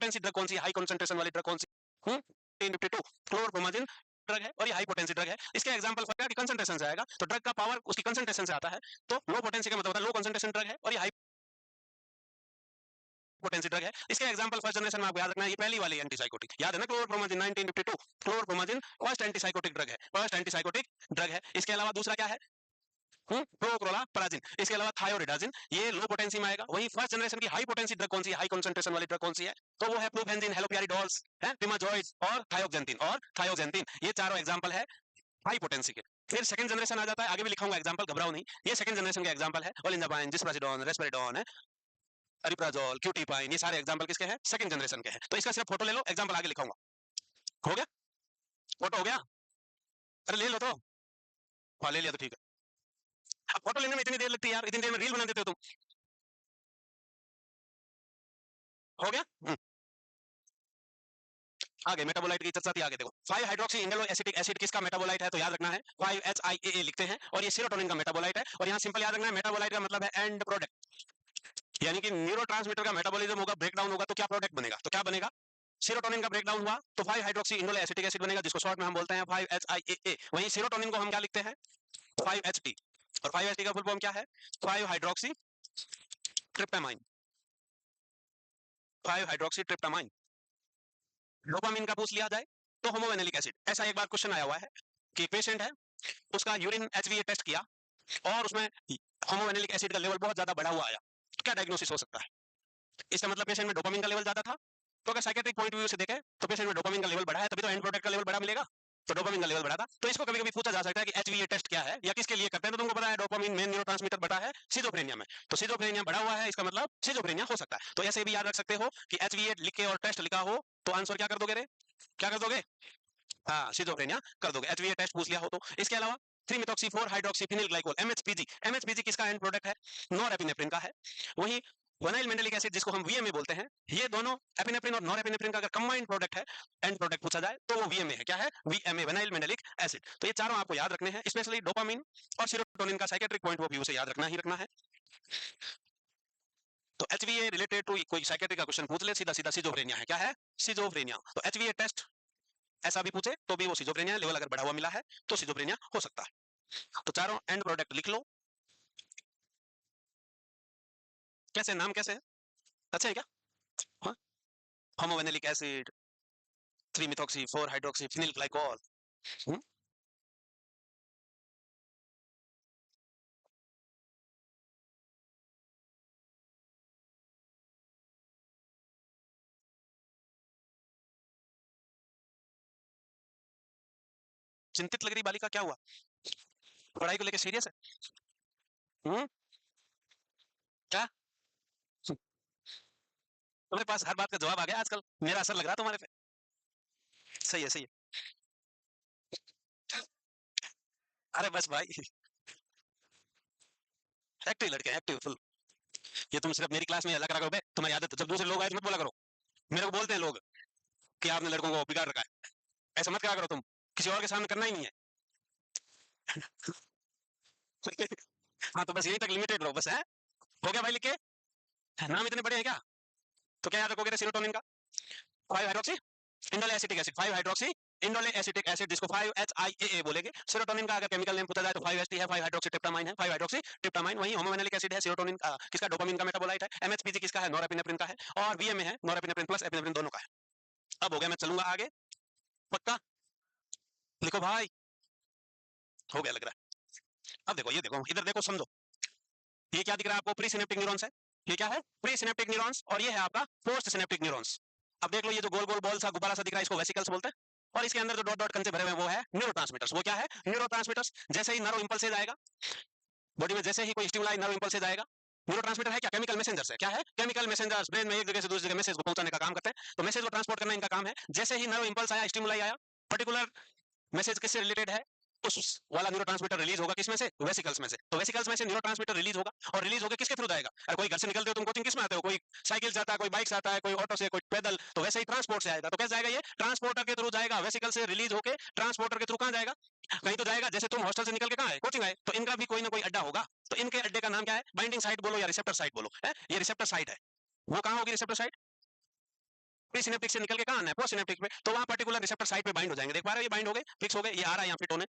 Potency drug कौन सी, high concentration वाली drug कौन सी? 1052 क्लोरप्रोमाजिन ड्रग है और ये हाई पोटेंसी ड्रग है। इसके एग्जांपल फर्क है कि कंसंट्रेशन से आएगा, तो ड्रग का पावर उसकी कंसंट्रेशन से आता है, तो लो पोटेंसी का मतलब होता है लो कंसंट्रेशन ड्रग है और ये हाई पोटेंसी ड्रग है। इसके एग्जांपल फर्स्ट जनरेशन में आपको याद रखना है, ये पहली वाली एंटीसाइकोटिक याद है ना, क्लोरप्रोमाजिन 1952 क्लोरप्रोमाजिन फर्स्ट एंटीसाइकोटिक ड्रग है, फर्स्ट एंटीसाइकोटिक ड्रग है। इसके अलावा दूसरा क्या है, प्रोक्लोरापराजिन, इसके अलावा थायोरिडाजिन, ये लो पोटेंसी में आएगा। वही फर्स्ट जनरेशन की हाई पोटेंसी ड्रग कौन सी है, हाई कंसंट्रेशन वाली ड्रग कौन सी है, तो वो है प्लूफेंजिन, हेलोपिराजिडोल, टिमाजॉइड और थायोक्सेंटिन, ये चारों एग्जांपल है हाई पोटेंसी के। फिर सेकंड जनरेशन आ जाता है, आगे भी लिखाऊंगा एग्जांपल, घबराओ नहीं, ये सेकंड जनरेशन के एग्जांपल है, ओलिंजापाइन, जिस्प्रासिडोन, रेस्पेरिडोन, अरिप्राजोल, क्यूटीपाइन, ये सारे एग्जांपल किसके हैं, सेकंड जनरेशन के हैं। तो इसका सिर्फ फोटो ले लो, एग्जांपल आगे लिखाऊंगा। हो गया, फोटो हो गया, अरे ले लो तो, हाँ ले लिया तो ठीक है। अब फोटो लेने में इतनी देर लगती है यार, इतनी देर में रील बना देते हो तुम। हो गया। आगे मेटाबोलाइट की चर्चा थी, आगे देखो 5 हाइड्रोक्सी इंडोलो एसिटिक एसिड किसका मेटाबोलाइट है, तो याद रखना है 5HIAA लिखते हैं और ये सेरोटोनिन का मेटाबोलाइट है। और यहाँ सिंपल याद रखना है, मेटाबोलाइट का मतलब है एंड प्रोडक्ट, यानी कि न्यूरोट्रांसमीटर का मेटाबॉलिज्म होगा, ब्रेकडाउन होगा तो क्या प्रोडक्ट बनेगा, तो क्या बनेगा, सेरोटोनिन का ब्रेकडाउन हुआ तो 5 हाइड्रोक्सी इंडोलो एसिटिक एसिड बनेगा, जिसको शॉर्ट में हम बोलते हैं 5HIAA। वहीं सेरोटोनिन को हम क्या लिखते हैं, 5HT, और 5HT का फुल फॉर्म क्या है, 5 hydroxy tryptamine, 5 hydroxy tryptamine. Dopamine का पूछ लिया जाए तो होमोवेनिलिक एसिड। ऐसा एक बार क्वेश्चन आया हुआ है कि पेशेंट है, उसका यूरिन HbA टेस्ट किया और उसमें होमोवेनिलिक एसिड का लेवल बहुत ज्यादा बढ़ा हुआ आया, तो क्या डायग्नोसिस हो सकता है, इसका मतलब पेशेंट में डोपामिन का लेवल ज्यादा था। तो अगर साइकेट्रिक पॉइंट ऑफ व्यू से देखें तो पेशेंट में डोपामिन का लेवल बढ़ा है, तभी तो एंड प्रोडक्ट का लेवल बढ़ा मिलेगा, तो डोपामिन का लेवल बढ़ा था। तो इसको कभी कभी पूछा जा सकता है कि HbA टेस्ट क्या है या किसके लिए करते हैं, तो तुमको पता है डोपामिन मेन न्यूरोट्रांसमीटर बढ़ा है सिजोफ्रेनिया में, तो सिजोफ्रेनिया बढ़ा हुआ है, इसका मतलब सिजोफ्रेनिया हो सकता है। तो ऐसे भी याद रख सकते हो कि HbA लिख के और टेस्ट लिखा हो तो आंसर क्या कर दोगे रे, क्या कर दोगे, हाँ सिजोफ्रेनिया कर दोगे, HbA टेस्ट पूछ लिया हो तो। इसके अलावा 3 4 हाइड्रोक्सी फिनिल ग्लाइकोल MHPG किसका एंड प्रोडक्ट है, नॉरएपिनेफ्रिन का है। वही विनाइल मेंडेलिक एसिड जिसको हम VMA बोलते हैं, ये दोनों एपिनेफ्रिन और नॉरएपिनेफ्रिन का अगर कंबाइंड प्रोडक्ट है, एंड प्रोडक्ट पूछा जाए तो वो VMA है, क्या है, VMA विनाइल मेंडेलिक एसिड। तो ये चारों आपको याद रखने हैं, स्पेशली डोपामिन और सेरोटोनिन का साइकेट्रिक पॉइंट ऑफ व्यू से याद रखना ही रखना है। तो HbA रिलेटेड टू कोई साइकेट्रिक का क्वेश्चन पूछ ले, सीधा सीधा सिजोफ्रेनिया है, क्या है, सिजोफ्रेनिया। तो HbA टेस्ट ऐसा भी पूछे तो भी वो सिजोफ्रेनिया, लेवल अगर बढ़ा हुआ मिला है तो सिजोफ्रेनिया हो सकता है। तो चारों एंड प्रोडक्ट लिख लो, कैसे नाम कैसे है, अच्छे है क्या, हाँ? होमोवेनिलिक एसिड, 3 4 हाइड्रोक्सी फिनिल ग्लाइकोल। चिंतित लग रही बालिका, क्या हुआ, पढ़ाई को लेकर सीरियस है, क्या तुम्हारे पास हर बात का जवाब आ गया आजकल, मेरा असर लग रहा तुम्हारे पे, सही है सही है। अरे बस भाई, एक्टिव लड़के एक्टिव फुल। ये तुम सिर्फ मेरी क्लास में अलग करा करो बे, तुम्हारी आदत, जब दूसरे लोग आए तो मत बोला करो, मेरे को बोलते हैं लोग कि आपने लड़कों को बिगाड़ रखा है, ऐसा मत करा करो तुम, किसी और के सामने करना ही नहीं है। हाँ तो बस यहीं तक लिमिटेड रहो बस, है हो गया भाई, लिख के नाम इतने बड़े हैं क्या, तो क्या याद रखोगे सेरोटोनिन का 5 hydroxy indole acetic acid, 5 hydroxy indole acetic acid जिसको 5HIAA बोलेंगे। सेरोटोनिन का अगर केमिकल नेम पूछा जाए तो 5HT है, 5 हाइड्रोक्सी ट्रिप्टामाइन है, 5 हाइड्रोक्सी ट्रिप्टामाइन। वही होमोवेनिलिक एसिड है, सेरोटोनिन किसका, डोपामिन का मेटाबोलाइट है। MHPG किसका है, नॉरएपिनेफ्रिन का है। और VMA है, नॉरएपिनेफ्रिन प्लस एपिनेफ्रिन दोनों का है। अब हो गया, मैं चलूंगा आगे, पक्का लिखो भाई, हो गया लग रहा है। अब देखो, ये देखो इधर देखो, समझो ये क्या दिख रहा है आपको, प्री सिनेप्टिक न्यूरॉन्स है, ये क्या है, प्री सिनेप्टिक न्यूरॉन्स, और ये है आपका पोस्ट सिनेप्टिक न्यूरॉन्स। अब देख लो, ये जो गोल गोल बॉल सा गुब्बारा सा दिख रहा है, इसको वेसिकल्स बोलते हैं, और इसके अंदर जो डॉट डॉट कंचे भरे हुए हैं वो है न्यूरोट्रांसमीटर्स। वो क्या है, न्यूरोट्रांसमीटर्स। जैसे ही नर्व इंपल्स जाएगा बॉडी में, जैसे ही कोई स्टिमुलाई नर्व इंपल्स जाएगा, न्यूरोट्रांसमीटर है क्या, केमिकल मैसेंजर्स है, क्या है, केमिकल मैसेंजर्स, ब्रेन में एक जगह से दूसरी जगह मैसेज को पहुंचाने का काम करते हैं, तो मैसेज को ट्रांसपोर्ट करना इनका काम है। जैसे ही नर्व इंपल्स आया, स्टिमुलाई आया, पर्टिकुलर मैसेज किससे रिलेटेड है, उस वाला न्यूरोट्रांसमीटर रिलीज होगा किसमें से, वेसिकल्स में से। तो वेसिकल्स में से न्यूरोट्रांसमीटर रिलीज होगा, और रिलीज होकर किसके थ्रू जाएगा, अरे कोई घर से निकलते हो तुम कोचिंग किस में आते हो, कोई साइकिल से आता है, कोई बाइक से आता है, कोई ऑटो से, कोई पैदल, तो वैसे ही ट्रांसपोर्ट से आएगा। तो कैसे जाएगा, ये ट्रांसपोर्टर के थ्रू जाएगा, वेसिकल से रिलीज होकर ट्रांसपोर्टर के थ्रू कहां जाएगा, कहीं तो जाएगा। जैसे तुम हॉस्टल से निकल के कहां आए, कोचिंग आए, तो इनका भी कोई ना कोई अड्डा होगा, तो इनके अड्डे का नाम क्या है, बाइंडिंग साइट बोलो या रिसेप्टर साइट बोलो, है ये रिसेप्टर साइट है। वो कहां होगी रिसेप्टर साइट, प्री सिनेप्टिक से निकल के कहाँ आना है, पोस्ट सिनेप्टिक पे, तो वहाँ पर्टिकुलर रिसेप्टर साइट पे बाइंड हो जाएंगे। देख पा रहे हो, ये बाइंड हो गए, फिक्स हो गए, ये आ रहा है यहाँ फिट होने।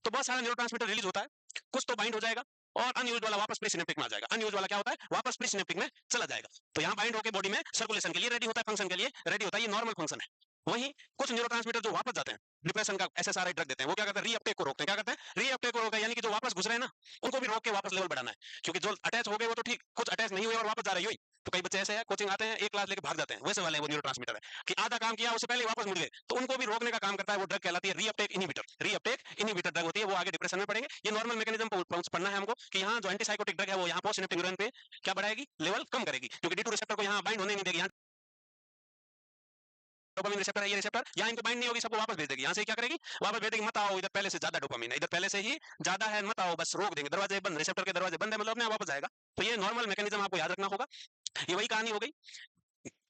तो बहुत सारा न्यूरोट्रांसमीटर रिलीज होता है, कुछ तो बाइंड हो जाएगा और अनयूज वाला वापस प्री सिनेप्टिक में आ जाएगा। अनयूज वाला क्या होता है, वापस प्री सिनेप्टिक में चला जाएगा। तो यहाँ बाइंड होकर बॉडी में सर्कुलेशन के लिए रेडी होता है, फंक्शन के लिए रेडी होता है, ये नॉर्मल फंक्शन है। वहीं कुछ न्यूरोट्रांसमीटर जो वापस जाते हैं, डिप्रेशन का एसएसआरआई ड्रग देते हैं, वो क्या करते हैं, रीअपटेक को रोकते हैं। क्या करते हैं, रीअपटेक को रोकते हैं, यानी कि जो वापस घुस रहे हैं ना, उनको भी रोक के वापस लेवल बढ़ाना है। क्योंकि जो अटैच हो गए वो तो ठीक, कुछ अटैच नहीं हुए और वापस जा रहे हैं। तो कई बच्चे ऐसे हैं, कोचिंग आते हैं, एक क्लास लेके भाग जाते हैं, वैसे वाले वो न्यूरोट्रांसमीटर है कि आधा काम किया उससे पहले वापस मुड़ गए, तो उनको भी रोकने का काम करता है वो ड्रग, कहलाती है reuptake inhibitor. Reuptake inhibitor drug होती है, वो आगे डिप्रेशन में पड़ेंगे। ये नॉर्मल मैकेनिज्म पढ़ना है हमको कि यहाँ जो एंटीसाइकोटिक ड्रग है वो यहाँ पोस्ट सिनेप्टिक न्यूरॉन पे क्या बढ़ाएगी, लेवल कम करेगी, क्योंकि डी2 रिसेप्टर को यहाँ बाइंड होने नहीं देगी। यहाँ डोपामिन रिसेप्टर है, ये रिसेप्टर यहाँ इनको बाइंड नहीं होगी, सबको वापस भेज देगी। यहाँ से क्या करेगी, वापस भेज देगी, मत आओ इधर, पहले से ज्यादा डोपामिन है, इधर पहले से ही ज्यादा है, मत आओ, बस रोक देंगे, दरवाजे बंद, रिसेप्टर के दरवाजे बंद है, मतलब अपने आप वापस जाएगा। तो ये नॉर्मल मैकेनिज्म आपको याद रखना होगा। ये वही कहानी हो गई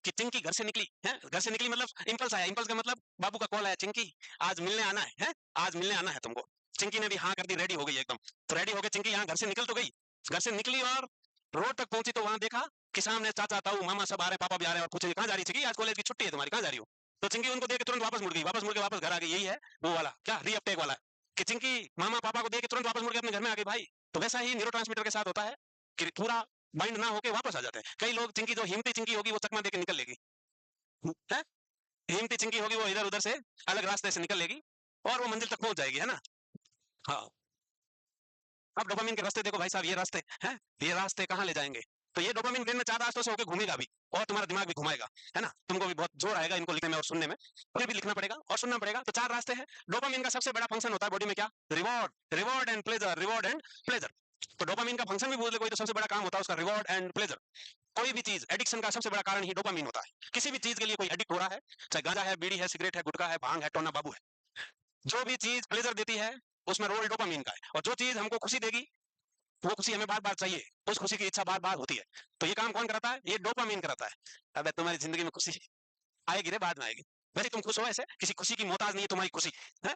कि चिंकी घर से निकली है, घर से निकली मतलब इंपल्स आया, इंपल्स का मतलब बाबू का कॉल आया, चिंकी आज मिलने आना है, आज मिलने आना है तुमको। चिंकी ने भी हाँ कर दी, रेडी हो गई एकदम। तो रेडी होकर चिंकी यहाँ घर से निकल तो गई, घर से निकली और रोड तक पहुंची तो वहां देखा कि सामने चाचा ताऊ मामा सब आ रहे हैं, पापा भी आ रहे हैं, और पूछे कहाँ जा रही चिंकी, आज कॉलेज की छुट्टी है तुम्हारी, कहाँ जा रही हो। तो चिंकी उनको देख के तुरंत वापस मुड़ गई, वापस मुड़ के वापस घर आ गई। यही है वो वाला क्या, रीअपटेक वाला, कि चिंकी मामा पापा को देख के तुरंत वापस मुड़ के अपने घर में आ गई भाई। तो वैसा ही न्यूरोट्रांसमीटर के साथ होता है कि पूरा बाइंड ना होके वापस आ जाते हैं। कई लोग चिंकी, जो हिम्मती चिंकी होगी वो चकमा देके निकल लेगी है, हिम्मती चिंकी होगी वो इधर उधर से अलग रास्ते से निकल लेगी और वो मंजिल तक पहुंच जाएगी, है ना। हाँ, अब डोपामिन के रास्ते देखो भाई साहब, ये रास्ते हैं, ये रास्ते कहाँ ले जाएंगे। तो ये डोपामिन ब्रेन में 4 रास्तों से होकर घूमेगा भी, और तुम्हारा दिमाग भी घुमाएगा, है ना। तुमको भी बहुत जोर आएगा इनको लिखने में और सुनने में, फिर भी लिखना पड़ेगा और सुनना पड़ेगा। तो 4 रास्ते हैं। डोपामिन का सबसे बड़ा फंक्शन होता है बॉडी में क्या, reward, reward and pleasure, reward and pleasure. तो डोपामिन का फंक्शन भी बोल कोई, तो सबसे बड़ा काम होता है उसका रिवॉर्ड एंड प्लेजर। कोई भी चीज, एडिक्शन का सबसे बड़ा कारण ही डोपामिन होता है। किसी भी चीज के लिए कोई एडिक्ट हो रहा है, चाहे गांजा है, बीड़ी है, सिगरेट है, गुटखा है, भांग है, टोना बाबू है, जो भी चीज प्लेजर देती है उसमें रोल डोपामिन का है। और जो चीज हमको खुशी देगी वो खुशी हमें बार बार चाहिए, उस खुशी की इच्छा बार बार होती है। तो ये काम कौन कराता है, ये डोपामिन कराता है। अब तुम्हारी जिंदगी में खुशी आएगी रे, बाद में आएगी। वैसे तुम खुश हो, ऐसे किसी खुशी की मोहताज नहीं है तुम्हारी खुशी है।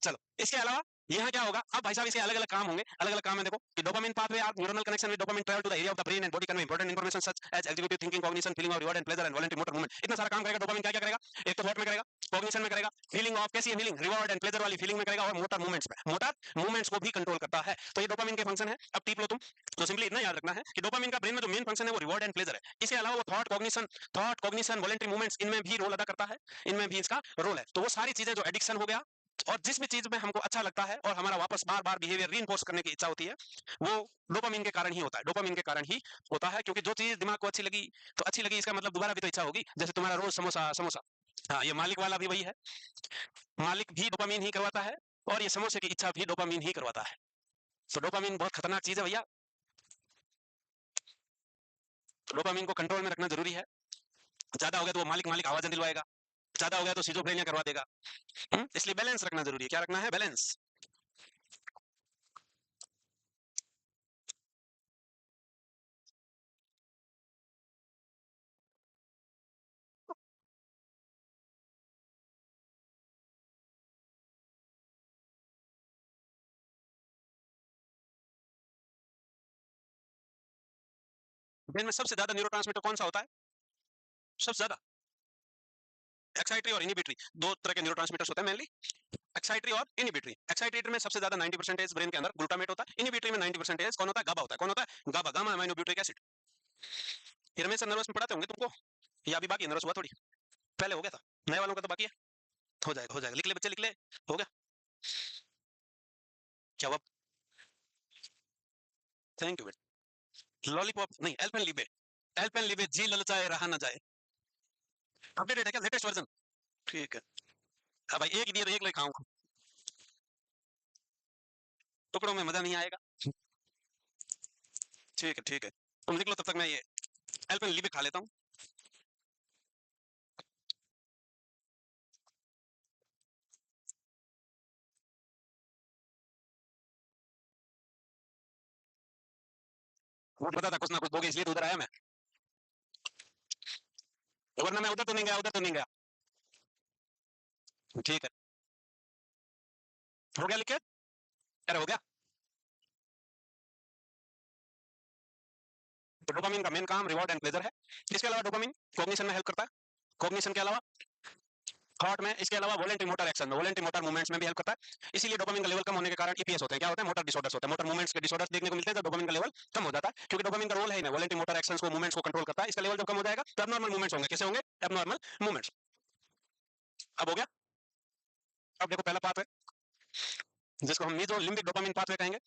चलो इसके अलावा यहाँ क्या होगा, अब भाई साहब इसके अलग अलग काम होंगे, अलग अलग काम है। देखो कि dopamine pathway are neural connection with dopamine travel to the area of the brain and body convey important information such as executive thinking, cognition, feeling of reward and pleasure and voluntary motor movement. इतना सारा काम करेगा dopamine. क्या क्या करेगा, एक तो thought में करेगा, कॉग्निशन में करेगा, फीलिंग ऑफ, कैसी है फीलिंग, रिवॉर्ड एंड प्लेजर वाली फीलिंग में करेगा, और मोटर मूवमेंट्स में, मोटर मूवमेंट्स को भी कंट्रोल करता है। तो ये डोपामिन के फंक्शन है। अब टीप लो तुम, तो सिंपली इतना याद रखना है कि डोपामिन का ब्रेन में जो मेन फंक्शन है वो रिवॉर्ड एंड प्लेजर है। इसके अलावा वो थॉट कॉग्निशन वॉलंटरी मूवमेंट्स, इनमें भी रोल अदा करता है, इनमें भी इसका रोल है। तो वो सारी चीजें जो एडिक्शन हो गया, और जिस भी चीज में हमको अच्छा लगता है और हमारा वापस बार बार बिहेवियर रीइंफोर्स करने की इच्छा होती है, वो डोपामिन के कारण ही होता है, डोपामिन के कारण ही होता है। क्योंकि जो चीज दिमाग को अच्छी लगी, तो अच्छी लगी इसका मतलब दोबारा भी तो इच्छा होगी। जैसे तुम्हारा रोज समोसा समोसा, हाँ, ये मालिक वाला भी वही है, मालिक भी डोपामिन ही करवाता है, और ये समोसे की इच्छा भी डोपामिन ही करवाता है। तो डोपामिन बहुत खतरनाक चीज है भैया। तो डोपामिन को कंट्रोल में रखना जरूरी है। ज्यादा हो गया तो वो मालिक मालिक आवाजें दिलवाएगा, ज्यादा हो गया तो सिजोफ्रेनिया करवा देगा। इसलिए बैलेंस रखना जरूरी है। क्या रखना है, बैलेंस। ब्रेन में सबसे ज्यादा न्यूरोट्रांसमीटर कौन सा होता है, सबसे ज्यादा एक्साइटरी और इनिबिटरी, दो तरह के न्यूरोट्रांसमीटर्स होते हैं मेनली, एक्साइटरी और इनिबिटरी। एक्साइटरी में सबसे ज्यादा 90% ब्रेन के अंदर ग्लूटामेट होता है, इनिबिटरी में 90% कौन होता है, गाबा होता है। कौन होता है, गाबा, गामा अमाइनो ब्यूटिक एसिड। ये रमेश नर्वस में पढ़ाते होंगे तुमको, या अभी बाकी है, नर्वस हुआ थोड़ी, पहले हो गया था, नए वालों का तो बाकी है। हो जाएगा हो जाएगा, लिख ले बच्चे, लिख ले, हो गया। क्या हुआ, थैंक यू बेटा। लॉलीपॉप नहीं, एल्पेनलिबे, एल्पेनलिबे जी ललचाए रहा ना जाए। अपडेटेड है क्या, लेटेस्ट वर्जन, ठीक है। हाँ भाई, एक ही दिए तो एक ले खाऊंगा, टुकड़ों में मजा नहीं आएगा। ठीक है ठीक है, तुम लिख लो, तब तक मैं ये एल्पेनलिबे खा लेता हूँ। वो पता था कुछ ना कुछ दोगे, इसलिए तो उधर आया मैं, वरना मैं उधर तो नहीं गया, उधर तो नहीं गया। ठीक है, हो गया लिख के, अरे हो गया। तो डोपामिन का मेन काम रिवॉर्ड एंड प्लेजर है। इसके अलावा डोपामिन कॉग्निशन में हेल्प करता है, कॉग्निशन के अलावा थॉट में, इसके अलावा वोलेंटरी मोटर एक्शन में, वोलेंटरी मोटर मूवमेंट्स में भी हेल्प करता है। इसीलिए डोपामिन का लेवल कम होने के कारण ईपीएस होते हैं, क्या होते हैं, मोटर डिसऑर्डर्स होते हैं, मोटर मूवमेंट्स के डिसऑर्डर्स देखने को मिलते हैं जब डोपामिन का लेवल कम हो जाता है, क्योंकि डोपामिन का रोल है ना वोलेंटरी मोटर एक्शंस को, मूवमेंट्स को कंट्रोल करता है। इसका लेवल जब कम हो जाएगा तो एबनॉर्मल मूवमेंट्स होंगे, कैसे होंगे, एबनॉर्मल मूवमेंट्स। अब हो गया। अब देखो पहला पाथवे जिसको हम मीजो लिम्बिक डोपामिन पाथवे कहेंगे।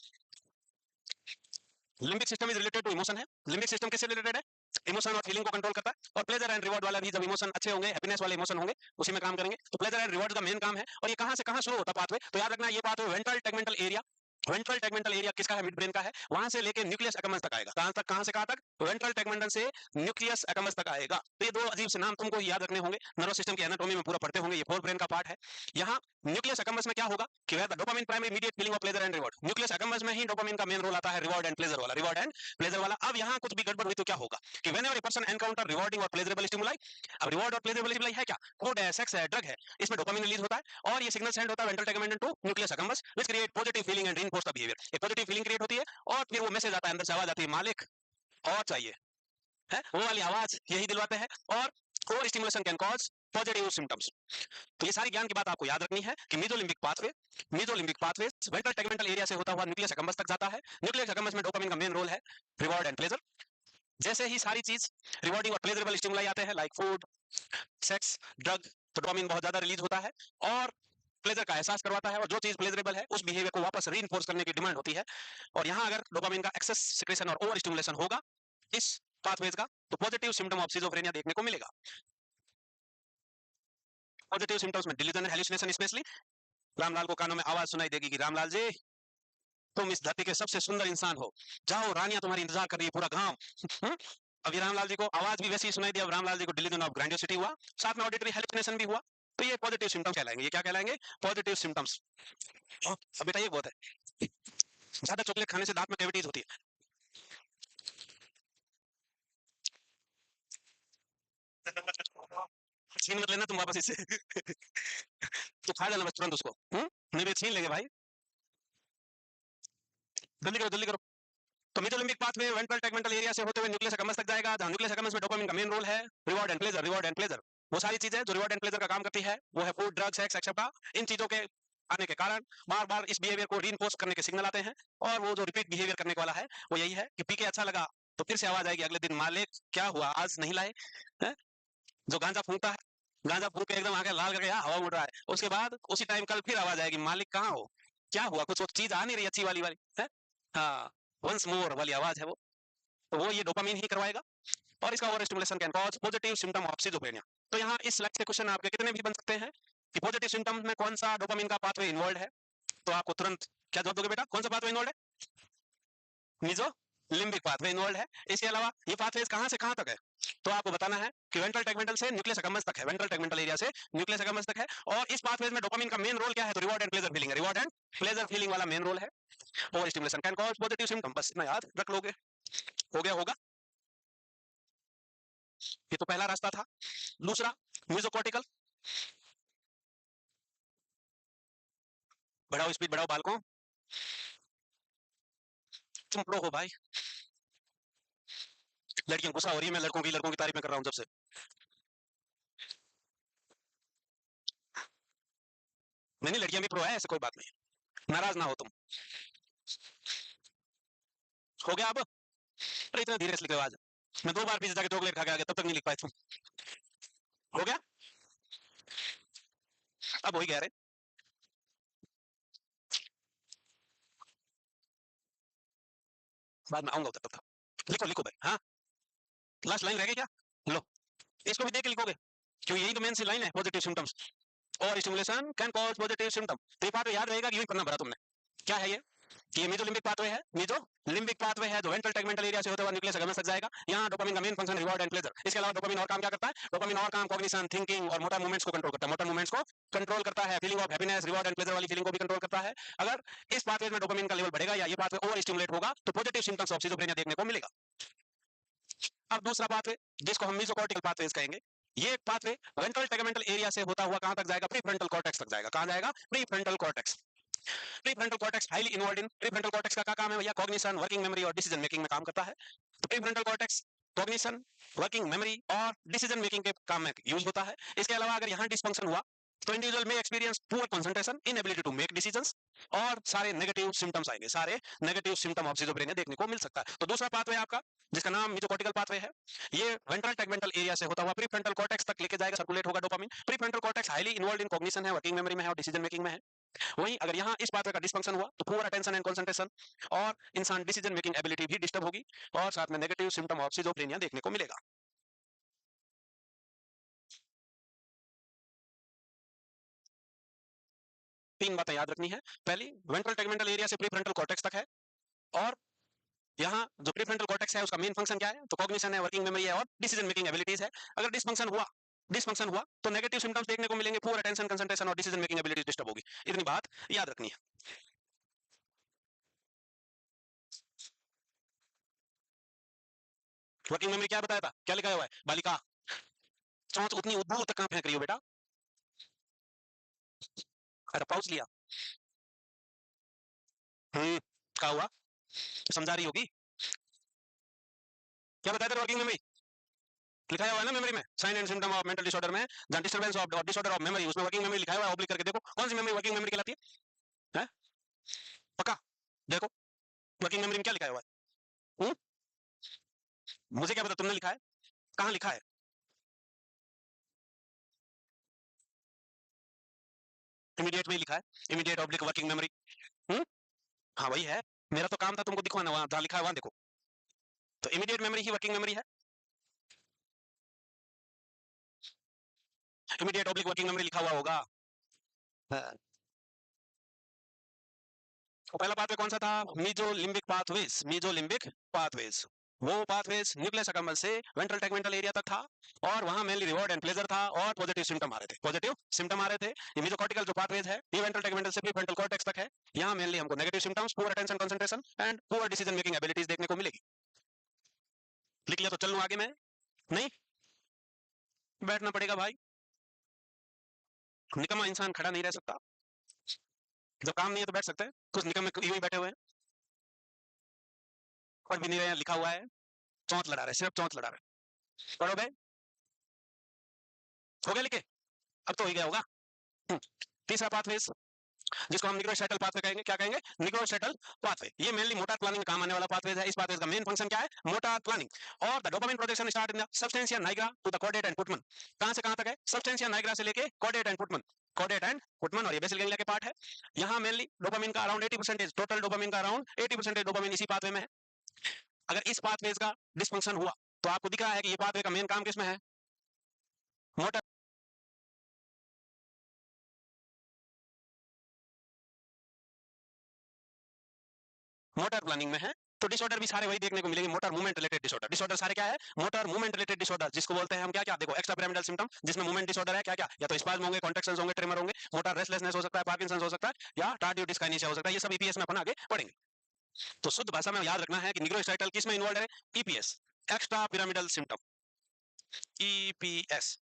Limbic system is related to emotion है। लिम्बिक सिस्टम किससे रिलेटेड है, इमोशन और फीलिंग को कंट्रोल करता है। और प्लेजर एंड रिवॉर्ड वाला भी, जब इमोशन अच्छे होंगे, हैप्पीनेस वाले इमोशन होंगे, उसी में काम करेंगे। तो प्लेजर एंड रिवॉर्ड का मेन काम है। और ये कहां से कहां शुरू होता है पाथवे, तो याद रखना ये pathway ventral tegmental area, ventral tegmental area किसका है, मिड ब्रेन का है, वहां से लेके न्यूक्लियस एकम्बस तक आएगा। कहां तक, कहां से कहां तक, वेंट्रल टैगमेंटल से न्यूक्लियस एकम्बस तक आएगा। तो ये दो अजीब से नाम तुमको याद रखने होंगे, नर्वस सिस्टम की एनाटॉमी में पूरा पढ़ते होंगे, ये फोर ब्रेन का पार्ट है। यहाँ न्यूक्लियस एकम्बस में क्या होगा कि where the dopamine primary immediate feeling of pleasure and reward, nucleus accumbens में ही डोपामिन का मेन रोल आता है, रिवॉर्ड एंड प्लेजर वाला, रिवॉर्ड एंड प्लेजर वाला। अब यहाँ कुछ भी गड़बड़ हुई तो क्या होगा कि whenever a person encounter rewarding और प्लेजरेबल स्टिमुलाई, अब रिवॉर्ड और प्लेजरेबल स्टिमुलाई है क्या, फूड है, सेक्स है, ड्रग है, इसमें डोपामिन रिलीज होता है और ये सिग्नल सेंड होता है ventral tegmental to nucleus accumbens which create positive feeling and reinforce the behaviour. एक पॉजिटिव फीलिंग क्रिएट होती है और फिर वो मैसेज आता है अंदर से, आवाज आती है, मालिक और चाहिए, है वो वाली आवाज यही दिलवाते हैं। और over stimulation can cause positive symptoms. तो ये सारी ज्ञान की बात आपको याद रखनी है कि mesolimbic pathway, mesolimbic pathway ventral tegmental area से होता हुआ न्यूक्लियस एकम्बस तक जाता है। न्यूक्लियस एकम्बस में डोपामिन का मेन रोल है, रिवॉर्ड एंड प्लेजर। जैसे ही सारी चीज रिवॉर्डिंग और प्लेजरेबल स्टिमुलाई आते हैं लाइक फूड, सेक्स, ड्रग, तो डोपामिन बहुत ज्यादा रिलीज होता है और प्लेजर का एहसास करवाता है। और जो चीज प्लेजरेबल है उस बिहेवियर को वापस रीइंफोर्स करने की डिमांड होती है। और यहाँ अगर डोपामिन का एक्सेस सिक्रेशन और ओवर स्टिमुलेशन होगा इस पाथवेज का, तो पॉजिटिव सिम्टम ऑफ सिजोफ्रेनिया देखने को मिलेगा। पॉजिटिव सिम्टम्स में डिल्यूजन, हेलुसिनेशन, स्पेशली रामलाल को कानों में आवाज सुनाई देगी कि रामलाल जी तुम इस धरती के सबसे सुंदर इंसान हो, जाओ रानियां तुम्हारी इंतजार कर रही है, पूरा गांव। अभी रामलाल जी को आवाज भी वैसी ही सुनाई दी, अब रामलाल जी को डिल्यूजन ऑफ ग्रैंडियोसिटी हुआ, साथ में ऑडिटरी हेलुसिनेशन भी हुआ। तो ये पॉजिटिव सिम्टम्स कहलाएंगे, ये क्या कहलाएंगे, पॉजिटिव सिम्टम्स। अब बेटा ये बहुत है, ज्यादा चॉकलेट खाने से दांत में कैविटीज होती है। छीन मत लेना तुम वापस इससे। तो खा जाना बस तुरंत उसको, नहीं भी छीन लेंगे भाई, जल्दी करो जल्दी करो। तो mesolimbic pathway ventral tegmental area से होते हुए न्यूक्लियस एकम्बस तक जाएगा, जहां न्यूक्लियस एकम्बस में डोपामिन का मेन रोल है, reward and pleasure, reward and pleasure. वो सारी चीजें जो रिवॉर्ड एंड प्लेजर का काम करती है वो है फूड, ड्रग, सेक्स एक्सेट्रा। इन चीजों के आने के कारण बार बार इस बिहेवियर को रीइंफोर्स करने के सिग्नल आते हैं। और वो जो रिपीट बिहेवियर करने वाला है वो यही है कि पी के अच्छा लगा तो फिर से आवाज आएगी अगले दिन, मालिक क्या हुआ आज नहीं लाए, हैं? जो गांजा फूंकता है, गांजा फूंक के एकदम आके लाल करके हवा उड़ रहा है, उसके बाद उसी टाइम कल फिर आवाज आएगी, मालिक कहाँ हो, क्या हुआ, कुछ चीज आ नहीं रही अच्छी वाली वाली है, हाँ वंस मोर वाली आवाज है वो। तो वो ये डोपामिन ही करवाएगा। और इसका over stimulation can cause positive symptom of schizophrenia. तो यहाँ इस स्लाइड से क्वेश्चन आपके कितने भी बन सकते हैं कि पॉजिटिव सिम्टम में कौन सा डोपामिन का पाथवे इन्वॉल्व है, तो आपको तुरंत क्या जवाब दोगे बेटा, कौन सा पाथवे इन्वॉल्व है, मीजो लिम्बिक पाथवे इन्वॉल्व है। इसके अलावा ये पाथवे कहां से कहां तक है, तो आपको बताना है कि वेंट्रल टैगमेंटल से न्यूक्लियस एकम्बस तक है, वेंट्रल टैगमेंटल एरिया से न्यूक्लियस एकम्बस तक है। और इस पाथवे में डोपामिन का मेन रोल क्या है, तो रिवॉर्ड एंड प्लेजर फीलिंग है, रिवॉर्ड एंड प्लेजर फीलिंग वाला मेन रोल है। Over stimulation can cause positive symptom, बस इतना याद रख लोगे, हो गया होगा। ये तो पहला रास्ता था। दूसरा म्यूजोकॉर्टिकल, बढ़ाओ स्पीड बढ़ाओ बालकों, तुम प्रो हो भाई। लड़कियों गुस्सा हो रही है, मैं लड़कों की तारीफ में कर रहा हूं जब से। नहीं नहीं लड़कियां भी प्रो है, ऐसे कोई बात नहीं, नाराज ना हो तुम। हो गया अब, अरे इतना धीरे से लिखे आज, मैं 2 बार पीछे जाके चॉकलेट खा के आ गया तब तक नहीं लिख पाए तुम। हो गया, अब वही कह रहे, बाद में आऊंगा उधर तब तक। लिखो लिखो भाई, हाँ लास्ट लाइन रह गई क्या, लो इसको भी देख के लिखोगे, क्यों यही तो मेन सी लाइन है, पॉजिटिव सिम्टम्स और stimulation can cause positive symptom. तो ये बात याद रहेगा कि यूं पढ़ना पड़ा तुमने। क्या है ये मीजोलिम्बिक पाथवे है, मीजोलिम्बिक पाथवे है जो वेंट्रल टैगमेंटल एरिया से होते हुए न्यूक्लियस एकम्बस तक जाएगा। यहाँ डोपामिन का main function reward and pleasure. इसके अलावा डोपामिन और काम क्या करता है, डोपामिन और काम कॉग्निशन, थिंकिंग और मोटर मूवमेंट्स को कंट्रोल करता है, मोटर मूवमेंट्स को कंट्रोल करता है, feeling of happiness, reward and pleasure वाली फीलिंग को भी कंट्रोल करता है। अगर इस पाथवे में डोपामिन का लेवल बढ़ेगा या ये पाथवे ओवर स्टिमुलेट होगा तो पॉजिटिव सिम्टम्स ऑफ सिजोफ्रेनिया देखने को मिलेगा। अब दूसरा पाथवे जिसको हम मेसोकॉर्टिकल पाथवेज कहेंगे, ये पाथवे वेंट्रल टैगमेंटल एरिया से होता हुआ कहां तक जाएगा, प्री फ्रंटल कॉर्टेक्स तक जाएगा। कहां जाएगा, pre frontal cortex. Prefrontal cortex highly involved in, prefrontal cortex का क्या काम है भैया? कॉग्निशन, वर्किंग मेमोरी और डिसीजन मेकिंग में काम करता है। तो prefrontal cortex cognition, working memory और डिसीजन मेकिंग के काम में यूज होता है। इसके अलावा अगर यहाँ डिसफंक्शन हुआ तो इंडिविजुअल में experience poor concentration, inability to make decisions और सारे नेगेटिव सिम्टम्स आएंगे, सारे नेगेटिव सिम्टम ऑफ सिजोफ्रेनिया देखने को मिल सकता है। तो दूसरा पाथवे आपका जिसका नाम मेसोकॉर्टिकल पाथवे है, ये वेंट्रल टैगमेंटल एरिया से होता हुआ प्रीफ्रंटल कॉर्टेक्स तक लेके जाएगा, सर्कुलेट होगा dopamine. Prefrontal cortex highly involved in cognition है, वर्किंग मेमोरी में है और डिसीजन मेकिंग में है। वहीं अगर यहाँ इस पाथवे का डिसफंक्शन हुआ तो पुअर अटेंशन एंड कंसंट्रेशन और इंसान डिसीजन मेकिंग एबिलिटी भी डिस्टर्ब होगी और साथ में नेगेटिव सिम्टम ऑफ सिजोफ्रेनिया देखने को मिलेगा। तीन बातें याद रखनी है। पहली, वेंट्रल टैगमेंटल एरिया से प्रीफ्रंटल कॉर्टेक्स तक है और यहाँ जो प्रीफ्रंटल कॉर्टेक्स है उसका मेन फंक्शन क्या है? तो कॉग्निशन है, वर्किंग मेमोरी है और डिसीजन मेकिंग एबिलिटीज है। अगर डिसफंक्शन हुआ तो नेगेटिव सिम्टम्स देखने को मिलेंगे, पुअर अटेंशन, कंसंट्रेशन और डिसीजन मेकिंग एबिलिटीज डिस्टर्ब होगी। इतनी बात याद रखनी है। वर्किंग मेमोरी क्या बताया था, क्या लिखा हुआ है? बालिका चोंच उतनी दूर तक कहां फेंक रही हो बेटा? अरे पाउच लिया। क्या हुआ? समझा रही होगी। क्या बताया था वर्किंग मेमोरी? लिखा हुआ है ना मेमोरी में, sign and symptom of mental disorder में जहां disturbance of disorder of memory, उसमें वर्किंग मेमोरी लिखा हुआ है। ऑब्लिक करके देखो कौन सी मेमोरी वर्किंग मेमोरी कहलाती है? पक्का देखो वर्किंग मेमोरी में क्या लिखा हुआ है। मुझे क्या पता, तुमने लिखा है, कहाँ लिखा है? इमीडिएट में ही लिखा है, इमीडिएट ऑब्लिक वर्किंग मेमोरी। हाँ वही है, मेरा तो काम था तुमको दिखवाना, वहां जहाँ लिखा है वहां देखो। तो इमीडिएट मेमोरी ही वर्किंग मेमोरी है। इमीडिएट ऑब्लिक वर्किंग मेमोरी लिखा हुआ होगा। हाँ। तो पहला पाथवे कौन सा था? Mesolimbic pathways, mesolimbic pathways. वो पाथवेज न्यूक्लियस अकम्बल से वेंट्रल टैगमेंटल एरिया तक था और वहां मेनली रिवॉर्ड एंड प्लेजर था और पॉजिटिव सिम्टम आ रहे थे, पॉजिटिव सिम्टम आ रहे थे। ये मीजोकॉर्टिकल जो पाथवेज है ये वेंट्रल टैगमेंटल से प्रीफ्रंटल कॉर्टेक्स तक है। यहाँ मेनली हमको negative symptoms, poor attention, concentration and poor decision making abilities देखने को मिलेगी। लिख लिया तो चल लूं आगे मैं? नहीं, बैठना पड़ेगा भाई, निकम्मा इंसान खड़ा नहीं रह सकता। जब काम नहीं है तो बैठ सकते हैं, कुछ निकम्मे यूं ही बैठे हुए हैं, पढ़ भी नहीं रहे हैं, लिखा हुआ है, चौंच लड़ा रहे, सिर्फ चौंच लड़ा रहे। पढ़ो भाई, हो गया लिखे? अब तो हो ही गया होगा। हम्म, तीसरा पाथवेज जिसको हम निग्रोस्टाइटल पाथवे कहेंगे, क्या कहेंगे? निग्रोस्टाइटल पाथवे। ये मेनली मोटर प्लानिंग में काम आने वाला पाथवे है। इस पाथवे का मेन फंक्शन क्या है? Motor planning. और the dopamine projection start in the substantia nigra to the caudate and putamen. कहां से कहां तक है? सब्सटेंशिया नाइग्रा से लेके caudate and putamen, caudate and putamen, और ये बेसल गैंग्लिया के पार्ट है। यहाँ मेनली डोपामिन का अराउंड 80%, टोटल डोपामिन का अराउंड 80% डोपामिन इसी पाथवे में है। अगर इस पाथवे का डिस्फंक्शन हुआ तो आपको दिख रहा है कि ये पाथवे का मेन काम किसमें है? मोटर मोटर प्लानिंग में है। तो डिसऑर्डर भी सारे वही देखने को मिलेंगे, motor movement related disorder. Disorder सारे क्या है? मोटर मूवमेंट रिलेटेड डिसऑर्डर, जिसको बोलते हैं हम क्या क्या? देखो, एक्स्ट्रा पिरामिडल सिम्टम जिसमें मूवमेंट डिसऑर्डर है क्या क्या? या तो स्पाज्म होंगे, कॉन्ट्रैक्शंस होंगे, ट्रेमर होंगे, मोटर रेस्टलेसनेस हो सकता है, पार्किंसंस हो सकता है या टार्डिव डिस्काइनेसिया हो सकता है। ये सब ईपीएस में अपन आगे पढ़ेंगे। तो शुद्ध भाषा में याद रखना है कि निग्रोस्टाइटल किस में इन्वॉल्व है? EPS, extra pyramidal symptom, EPS.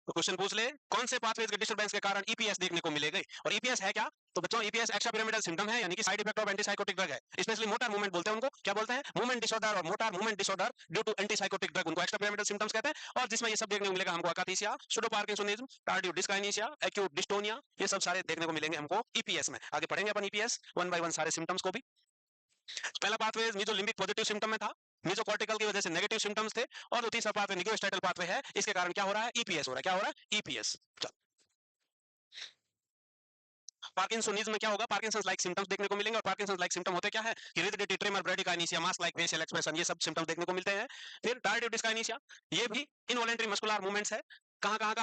तो क्वेश्चन पूछ ले, कौन से पाथवेज के डिस्टरबेंस के कारण ईपीएस देखने को मिलेगा? और ईपीएस है क्या? तो बच्चों ईपीएस एक्स्ट्रा पिरामिडल सिम्टम है, यानी कि side effect of antipsychotic drug है। स्पेशली मोटर मूवमेंट बोलते हैं उनको, क्या बोलते हैं? मूवमेंट डिसऑर्डर और motor movement disorder due to antipsychotic drug, उनको एक्स्ट्रा पिरामिडल सिम्टम्स कहते हैं। और जिसमें ये सब देखने को मिलेगा हमको, akathisia, pseudo parkinsonism, tardive dyskinesia, acute dystonia, ये सब सारे देखने को मिलेंगे हमको ईपीएस में। आगे पढ़ेंगे अपन ईपीएस वन बाय वन सारे सिम्टम्स को भी। पहला पाथवे मीजोलिम्बिक पॉजिटिव सिम्टम में था, मीजोकॉर्टिकल की वजह से नेगेटिव सिम्टम्स थे। और जो तीसरा पाथवे निग्रोस्टाइटल पाथवे है, इसके कारण क्या हो रहा है? ईपीएस हो रहा है। क्या हो रहा है? ईपीएस। पार्किंसोनिज्म में क्या होगा? पार्किंसंस लाइक सिम्टम्स देखने को मिलेंगे। और पार्किंसंस लाइक सिम्टम होते क्या है? Rigidity, tremor, bradykinesia, mask like facial expression, ये सब सिम्टम्स देखने को मिलते हैं। फिर टार्डिव डिस्काइनेसिया, ये भी इनवॉलेंटरी मस्कुलर मूवमेंट्स है। कहां कहां का?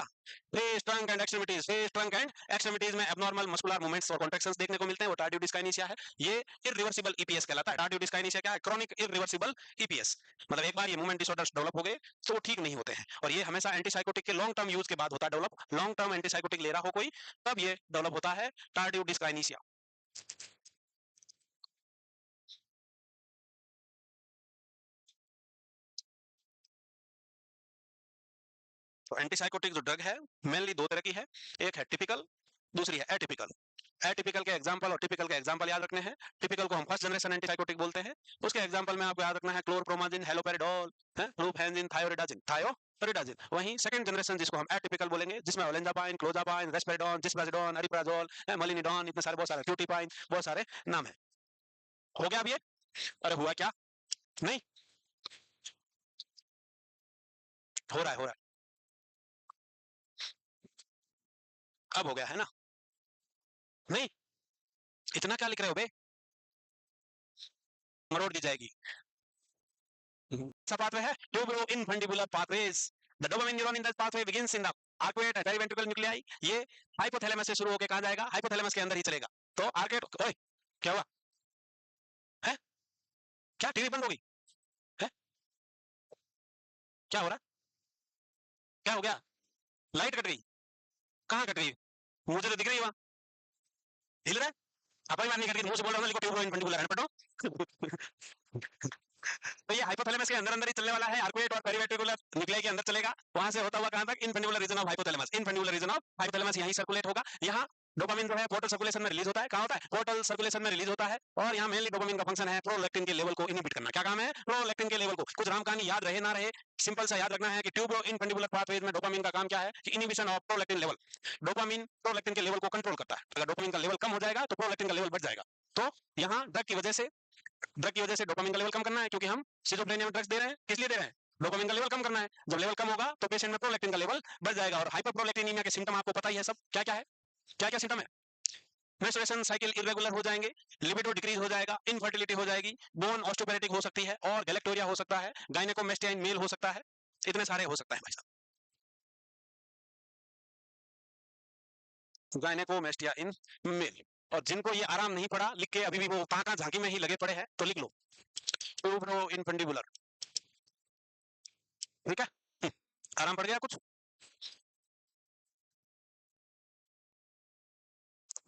Face, trunk and extremities, face, trunk and extremities में एब्नॉर्मल मस्कुलर मूवमेंट्स और कॉन्ट्रैक्शंस देखने को मिलते हैं। वो टार्डिव डिस्काइनेसिया है। ये इरिवर्सिबल ईपीएस कहलाता है। टार्डिव डिस्काइनेसिया क्या है? क्रॉनिक इरिवर्सिबल ईपीएस, मतलब एक बार ये मूवमेंट डिसऑर्डर्स डेवलप हो गए तो वो ठीक नहीं होते हैं। और ये हमेशा एंटीसाइकोटिक के लॉन्ग टर्म यूज के बाद होता है डेवलप। लॉन्ग टर्म एंटीसाइकोटिक ले रहा हो कोई, तब ये डेवलप होता है टार्डिव डिस्काइनेसिया। तो एंटीसाइकोटिक जो ड्रग है मेनली दो तरह की है, एक है टिपिकल, दूसरी है एटिपिकल। एटिपिकल के एग्जांपल और टिपिकल के एग्जांपल याद रखने हैं। टिपिकल को हम फर्स्ट जनरेशन एंटीसाइकोटिक बोलते हैं। उसके एग्जांपल में आपको याद रखना है क्लोरप्रोमाजिन, हेलोपेरिडोल, रूफेनजिन, थायोरिडाजिन। वहीं सेकंड जनरेशन जिसको हम एटिपिकल बोलेंगे, जिसमें ओलेंजापाइन, क्लोजापाइन, रेस्पेरिडोन, जिस्प्लाजिडोन, अरिप्राजोल, मलिनिडोन, इतने सारे बहुत सारे क्यूटिपाइन, बहुत सारे नाम है। हो गया अब ये? अरे हुआ क्या? नहीं हो रहा है, हो रहा है, अब हो गया है ना? नहीं, इतना क्या लिख रहे हो बे? मरोड़ दी जाएगी। सा पाथवे है tuberoinfundibular pathways. The dopamine neuron in that pathway begins in the arcuate periventricular nuclei. ये हाइपोथैलेमस से शुरू होकर कहां जाएगा? हाइपोथैलेमस के अंदर ही चलेगा। तो आर्कुएट, ओए क्या हुआ है? क्या टीवी बंद हो गई है? क्या हो रहा? क्या हो गया? लाइट कट गई? कहां कट गई? मुझे तो दिख रही है वहां, हिल रहा है। अपनी बात नहीं कट गई, मुंह से बोल रहा हूं लिखो ट्यूबरो इनफंडिबुलर है, पढ़ो। तो ये हाइपोथैलेमस के अंदर अंदर ही चलने वाला है, आर्कुएट और पेरिवेंट्रिकुलर न्यूक्लियाई के अंदर चलेगा, वहां से होता हुआ कहां तक? Infundibular region of hypothalamus. Infundibular region of hypothalamus यहीं सर्कुलेट होगा। यहाँ डोपामिन जो है पोर्टल सर्कुलेशन में रिलीज होता है। कहां होता है? पोर्टल सर्कुलेशन में रिलीज होता है। और यहाँ मेनली डोपामिन का फंक्शन है प्रोलैक्टिन के लेवल को इनहिबिट करना। क्या काम है? प्रोलैक्टिन के लेवल को। कुछ राम कहानी याद रहे ना रहे, सिंपल सा याद रखना है कि ट्यूबरो इनफंडिबुलर पाथवेज में डोपामिन का काम क्या है? कि inhibition of prolactin level. Dopamine prolactin के लेवल को कंट्रोल करता है। अगर डोपामिन का लेवल कम हो जाएगा तो प्रोलैक्टिन का लेवल बढ़ जाएगा। तो यहाँ ड्रग की वजह से डोपामिन का लेवल कम करना है, क्योंकि हम सिजोफ्रेनिया में ड्रग्स दे रहे हैं। किस लिए दे रहे हैं? डोपामिन का लेवल कम करना है। जब लेवल कम होगा तो पेशेंट में प्रोलैक्टिन का लेवल बढ़ जाएगा। और हाइपरप्रोलैक्टिनीमिया के सिम्टम आपको पता ही है सब, क्या क्या है? क्या क्या सिम्टम है? मेंस्ट्रुएशन साइकिल इरेगुलर हो जाएंगे, लिबिडो डिक्रीज हो जाएगा, इनफर्टिलिटी हो जाएगी, बोन ऑस्टियोपेरेटिक हो सकती है, और गैलेक्टोरिया हो सकता है, गायनेकोमेस्टिया इन मेल हो सकता है। इतने सारे हो सकता है भाई साहब, गायनेकोमेस्टिया इन मेल। और जिनको ये आराम नहीं पड़ा लिख के, अभी भी वो कहां झांकी में ही लगे पड़े हैं, तो लिख लो ट्यूबरो इनफंडिबुलर। ठीक है? आराम पड़ गया कुछ?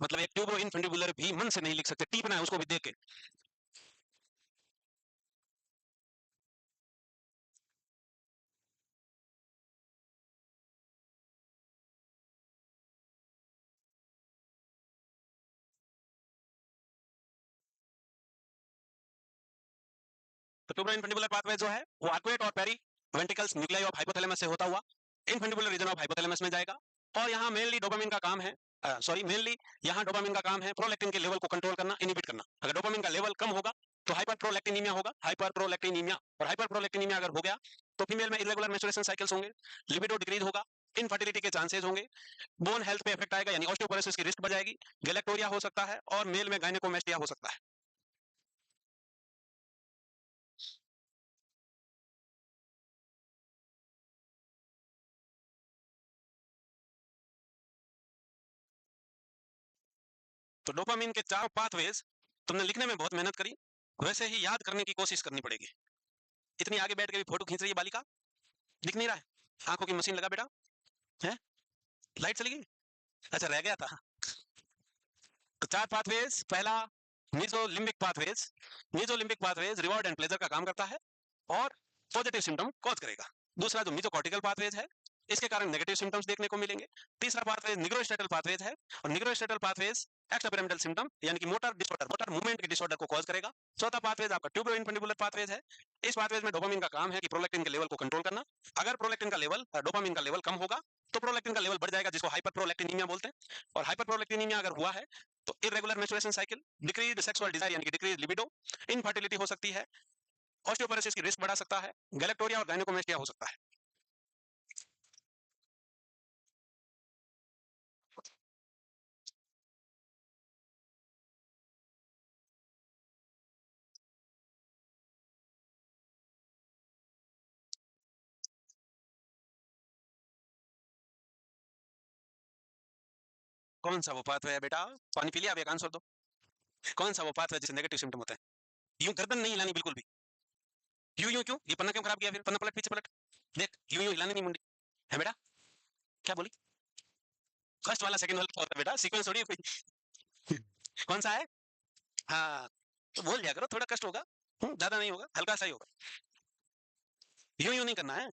मतलब एक ट्यूबरो इनफंडिबुलर भी मन से नहीं लिख सकते, टीपना है उसको भी देख के। तो ट्यूबरो इनफंडिबुलर पाथवे जो है वो आर्कुएट और periventricular nuclei of hypothalamus से होता हुआ इनफंडिबुलर रीजन ऑफ हाइपोथैलेमस में जाएगा। और यहाँ मेनली डोपामिन का काम है, सॉरी मेनली यहाँ डोपामिन का काम है प्रोलैक्टिन के लेवल को कंट्रोल करना, इनहिबिट करना। अगर डोपामिन का लेवल कम होगा तो हाइपर प्रोलैक्टिनीमिया होगा, हाइपर प्रोलैक्टिनीमिया। और हाइपर प्रोलैक्टिनीमिया अगर हो गया तो फीमेल में इरेगुलर मेंस्ट्रुएशन साइकिल्स होंगे, लिबिडो डिक्रीज होगा, इनफर्टिलिटी के चांसेस होंगे, बोन हेल्थ पे इफेक्ट आएगा, यानी ऑस्टियोपोरोसिस की रिस्क बढ़ जाएगी, गैलेक्टोरिया हो सकता है, और मेल में गायनेकोमेस्टिया हो सकता है। तो डोपामिन के चार पाथवेज तुमने लिखने में बहुत मेहनत करी, वैसे ही याद करने की कोशिश करनी पड़ेगी। इतनी आगे बैठ के भी फोटो खींच रही है बालिका, दिख नहीं रहा है? आंखों की मशीन लगा बेटा है? लाइट चली गई? अच्छा रह गया था। तो चार पाथवेज, पहला mesolimbic pathways. Mesolimbic pathways reward and pleasure का काम करता है और पॉजिटिव सिम्टम कॉज करेगा। दूसरा जो मीजोकॉर्टिकल पाथवेज है, इसके कारण नेगेटिव सिम्टम्स देखने को मिलेंगे। तीसरा पाथवेज निग्रोस्ट्रेटल पाथवेज है, और निग्रोस्ट्रेटल पाथवेज एक्स्ट्रापिरामिडल सिम्टम यानी कि मोटर डिसऑर्डर, मोटर मूवमेंट के डिसऑर्डर को कॉज करेगा। चौथा पाथवेज आपका ट्यूबरो इनफंडिबुलर पाथवेज है। इस पाथवेज में डोपामिन का काम है कि प्रोलैक्टिन के लेवल को कंट्रोल करना। अगर प्रोलैक्टिन का लेवल, डोपामिन का लेवल कम होगा तो प्रोलैक्टिन का लेवल बढ़ जाएगा, जिसको हाइपर प्रोलैक्टिनीमिया बोलते हैं। और हाइपर प्रोलैक्टिनीमिया अगर हुआ है तो irregular menstruation cycle, decrease sexual desire यानी कि डिक्रीज लिबिडो, इनफर्टिलिटी हो सकती है, ऑस्टियोपोरोसिस की रिस्क बढ़ा सकता है, गैलेक्टोरिया और गायनेकोमेस्टिया हो सकता है। कौन सा वो पाथवे है बेटा? पानी पी लिया? अब एक आंसर दो। कौन सा वो पाथवे जिससे नेगेटिव सिम्टम होते हैं? यूं गर्दन नहीं हिलानी बिल्कुल भी। यूं यूं क्यों? ये पन्ना क्यों खराब किया? फिर पन्ना पलट, पीछे पलट, देख यूं यूं हिलानी नहीं मुंडी है बेटा। क्या बोली? फर्स्ट वाला सेकंड वाला होता है बेटा, सीक्वेंस थोड़ी है कोई। कौन सा है? हाँ, तो बोल दिया करो, थोड़ा कष्ट होगा, ज्यादा नहीं होगा, हल्का सा ही होगा। यूं यूं नहीं करना है।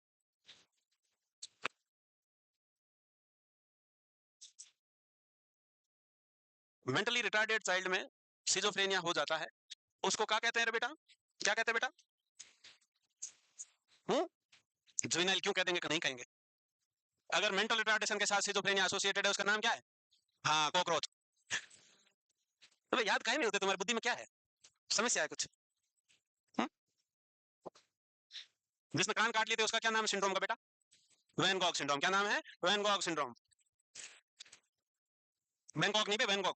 मेंटली रिटार्डेड चाइल्ड में सिजोफ्रेनिया हो जाता है, उसको क्या कहते हैं रे बेटा? क्या कहते हैं बेटा? जुवेनाइल क्यों कह देंगे? नहीं कहेंगे। अगर मेंटल रिटार्डेशन के साथ सिजोफ्रेनिया एसोसिएटेड है, उसका नाम क्या है? हाँ, कॉकरोच। तो याद काहे नहीं होते? तुम्हारी बुद्धि में क्या है? समस्या है कुछ? हुँ? जिसने कान काट लिए थे उसका क्या नाम है सिंड्रोम का बेटा? Van Gogh syndrome. क्या नाम है? Van Gogh syndrome. बैंकॉक नहीं पे, वैन गॉग।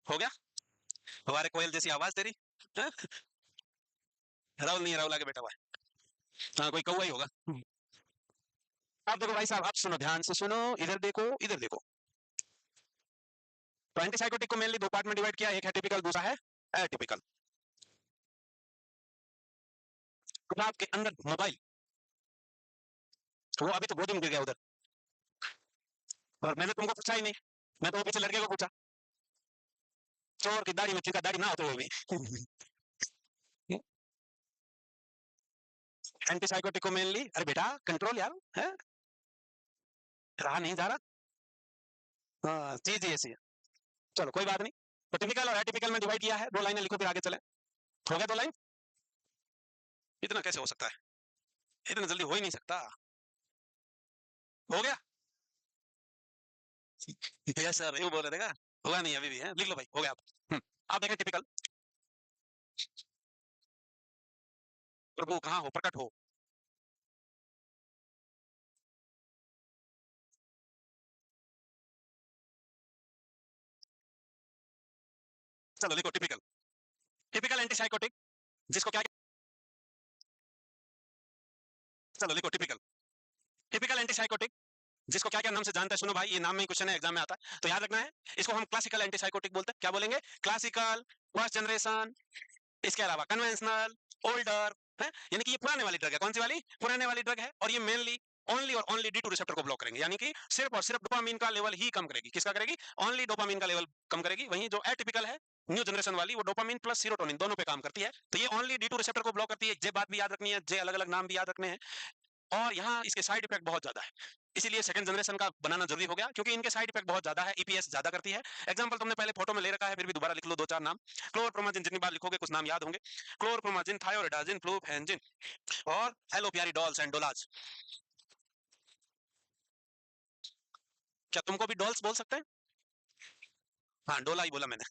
हो गया? हमारे कोयल जैसी आवाज तेरी। हाँ? राहुल नहीं है, राहुल आगे बैठा हुआ है। हाँ, कोई कौवा ही होगा। अब देखो भाई साहब, आप सुनो, ध्यान से सुनो, इधर देखो, इधर देखो। तो एंटीसाइकोटिक को मेनली दो पार्ट में डिवाइड किया, एक है टिपिकल, दूसरा है एटिपिकल। किताब के अंदर मोबाइल, वो अभी तो गोदी में गिर गया उधर, और मैंने तुमको पूछा ही नहीं। मैं तो पीछे लड़के को पूछा, चोर की दाढ़ी में चिंका, दाढ़ी ना होते हुए भी। एंटीसाइकोटिक को मेनली, अरे बेटा कंट्रोल यार, है रहा नहीं जा रहा। हाँ, चीज ही ऐसी है। चलो कोई बात नहीं। तो टिपिकल और एटिपिकल में डिवाइड किया है, दो लाइनें लिखो फिर आगे चले। हो गया दो लाइन? इतना कैसे हो सकता है? इतना जल्दी हो ही नहीं सकता। हो गया? यस सर, यूं बोल रहे थे क्या? हुआ नहीं अभी भी है, लिख लो भाई, हो गया। आप देखें टिपिकल। प्रभु कहाँ हो, प्रकट हो। चलो लिखो टिपिकल। टिपिकल एंटीसाइकोटिक, जिसको क्या, चलो लिखो टिपिकल। टिपिकल एंटीसाइकोटिक, जिसको क्या क्या नाम से जानते हैं, सुनो भाई, ये नाम में क्वेश्चन है, एग्जाम में आता है, तो याद रखना है। इसको हम क्लासिकल एंटीसाइकोटिक बोलते हैं। क्या बोलेंगे? क्लासिकल, फर्स्ट जनरेशन, इसके अलावा कन्वेंशनल, ओल्डर, है, यानी कि ये पुराने वाली ड्रग है। कौन सी वाली? पुराने वाली ड्रग है, और ये मेनली ओनली और ओनली D2 रिसेप्टर को ब्लॉक करेंगे, यानी कि सिर्फ और सिर्फ डोपामिन का लेवल ही कम करेगी। किसका करेगी? ओनली डोपामिन का लेवल कम करेगी। वहीं जो एटिपिकल है, न्यू जनरेशन वाली, वो डोपामिन प्लस सीरोटोनिन दोनों पे काम करती है। तो ये ओनली D2 रिसेप्टर को ब्लॉक करती है। ये बात भी याद रखनी है, जे अलग अलग नाम भी याद रखने हैं। और यहाँ इसके साइड इफेक्ट बहुत ज्यादा है, इसीलिए सेकंड जनरेशन का बनाना जरूरी हो गया, क्योंकि इनके साइड इफेक्ट बहुत ज्यादा है, ईपीएस ज्यादा करती है। एग्जांपल तुमने पहले फोटो में ले रखा है, फिर भी दोबारा लिख लो दो चार नाम। क्लोरप्रोमाजिन, जितनी बार लिखोगे कुछ नाम याद होंगे। क्लोरप्रोमाजिन, थायोरिडाजिन, फ्लूफेंजिन, और हेलोपियरिडोल्स एंड डोलाज। क्या तुमको भी डॉल्स बोल सकते हैं? हाँ, डोला ही बोला मैंने।